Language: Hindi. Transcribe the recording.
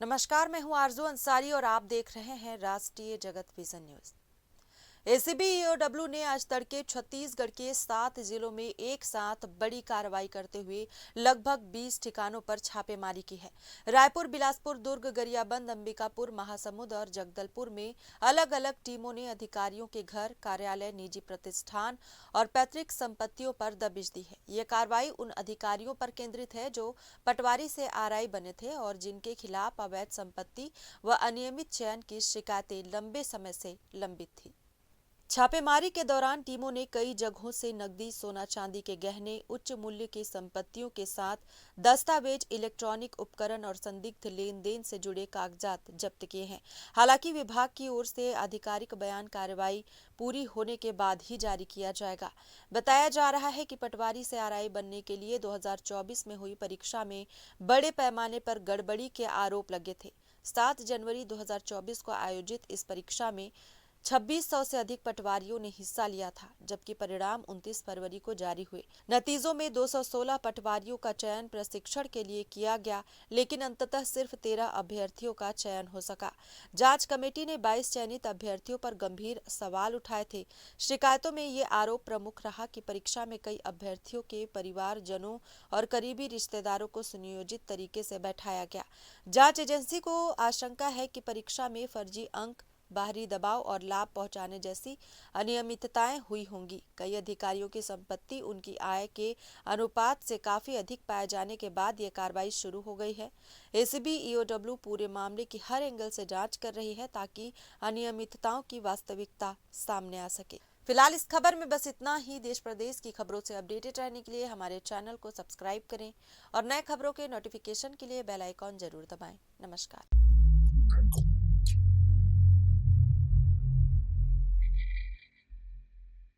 नमस्कार, मैं हूं आरजू अंसारी और आप देख रहे हैं राष्ट्रीय जगत विजन न्यूज। एसीबी ईओडब्ल्यू ने आज तड़के छत्तीसगढ़ के 7 जिलों में एक साथ बड़ी कार्रवाई करते हुए लगभग 20 ठिकानों पर छापेमारी की है। रायपुर, बिलासपुर, दुर्ग, गरियाबंद, अंबिकापुर, महासमुंद और जगदलपुर में अलग अलग टीमों ने अधिकारियों के घर, कार्यालय, निजी प्रतिष्ठान और पैतृक संपत्तियों पर दबिश दी है। ये कार्रवाई उन अधिकारियों पर केंद्रित है जो पटवारी से आरआई बने थे और जिनके खिलाफ अवैध संपत्ति व अनियमित चयन की शिकायतें लंबे समय से लंबित थी। छापेमारी के दौरान टीमों ने कई जगहों से नकदी, सोना चांदी के गहने, उच्च मूल्य की संपत्तियों के साथ दस्तावेज, इलेक्ट्रॉनिक उपकरण और संदिग्ध लेन देन से जुड़े कागजात जब्त किए हैं। हालांकि विभाग की ओर से आधिकारिक बयान कार्रवाई पूरी होने के बाद ही जारी किया जाएगा। बताया जा रहा है कि पटवारी से आरआई बनने के लिए 2024 में हुई परीक्षा में बड़े पैमाने पर गड़बड़ी के आरोप लगे थे। 7 जनवरी 2024 को आयोजित इस परीक्षा में 2600 से अधिक पटवारियों ने हिस्सा लिया था, जबकि परिणाम 29 फरवरी को जारी हुए। नतीजों में 216 पटवारियों का चयन प्रशिक्षण के लिए किया गया, लेकिन अंततः सिर्फ 13 अभ्यर्थियों का चयन हो सका। जांच कमेटी ने 22 चयनित अभ्यर्थियों पर गंभीर सवाल उठाए थे। शिकायतों में ये आरोप प्रमुख रहा कि परीक्षा में कई अभ्यर्थियों के परिवारजनों और करीबी रिश्तेदारों को सुनियोजित तरीके से बैठाया गया। जांच एजेंसी को आशंका है कि परीक्षा में फर्जी अंक, बाहरी दबाव और लाभ पहुंचाने जैसी अनियमितताएं हुई होंगी। कई अधिकारियों की संपत्ति उनकी आय के अनुपात से काफी अधिक पाए जाने के बाद यह कार्रवाई शुरू हो गई है। एसीबी ईओडब्ल्यू पूरे मामले की हर एंगल से जांच कर रही है ताकि अनियमितताओं की वास्तविकता सामने आ सके। फिलहाल इस खबर में बस इतना ही। देश प्रदेश की खबरों से अपडेटेड रहने के लिए हमारे चैनल को सब्सक्राइब करें और नए खबरों के नोटिफिकेशन के लिए बेल आइकॉन जरूर दबाएं। नमस्कार।